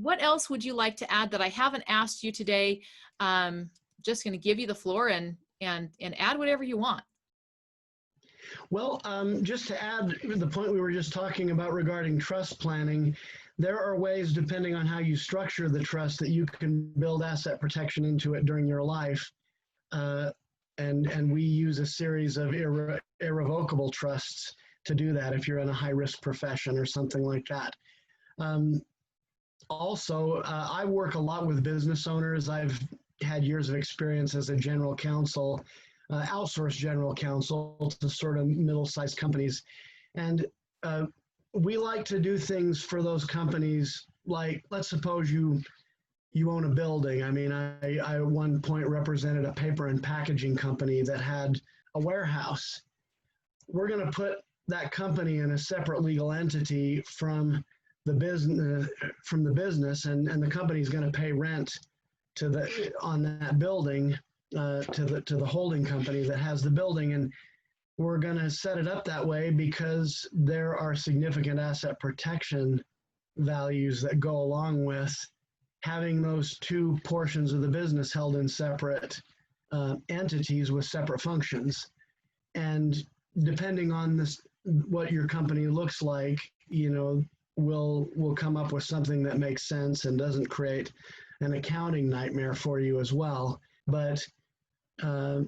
What else would you like to add that I haven't asked you today? Just going to give you the floor and add whatever you want. Well, just to add the point we were just talking about regarding trust planning, there are ways, depending on how you structure the trust, that you can build asset protection into it during your life. And we use a series of irrevocable trusts to do that if you're in a high-risk profession or something like that. Also, I work a lot with business owners. I've had years of experience as a general counsel, outsourced general counsel to sort of middle-sized companies. And we like to do things for those companies, like, let's suppose you own a building. I mean, I at one point represented a paper and packaging company that had a warehouse. We're going to put that company in a separate legal entity from the business, and the company is going to pay rent on that building to the holding company that has the building. And we're going to set it up that way because there are significant asset protection values that go along with having those two portions of the business held in separate entities with separate functions. And depending on what your company looks like, we'll come up with something that makes sense and doesn't create an accounting nightmare for you as well. But a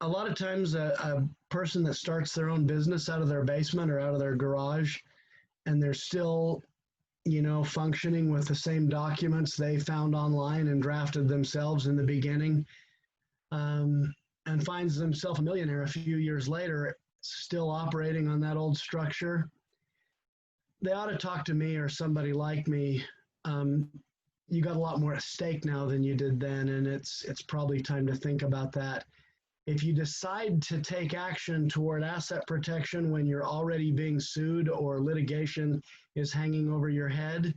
lot of times a person that starts their own business out of their basement or out of their garage, and they're still functioning with the same documents they found online and drafted themselves in the beginning, and finds themselves a millionaire a few years later, still operating on that old structure, they ought to talk to me or somebody like me. You got a lot more at stake now than you did then, and it's probably time to think about that. If you decide to take action toward asset protection when you're already being sued or litigation is hanging over your head,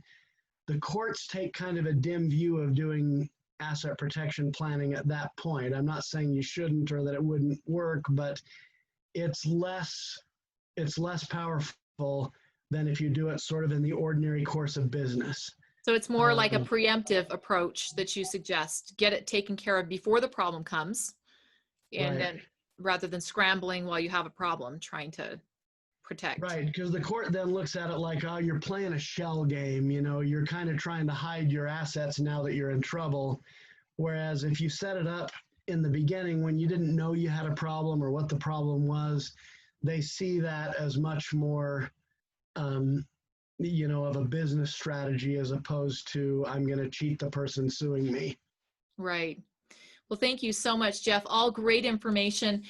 the courts take kind of a dim view of doing asset protection planning at that point. I'm not saying you shouldn't or that it wouldn't work, but it's less powerful than if you do it sort of in the ordinary course of business. So it's more like a preemptive approach that you suggest. Get it taken care of before the problem comes, and then rather than scrambling while you have a problem trying to protect. Right, because the court then looks at it like, oh, you're playing a shell game, you're kind of trying to hide your assets now that you're in trouble. Whereas if you set it up in the beginning when you didn't know you had a problem or what the problem was, they see that as much more of a business strategy as opposed to, I'm going to cheat the person suing me. Right. Well, thank you so much, Jeff. All great information.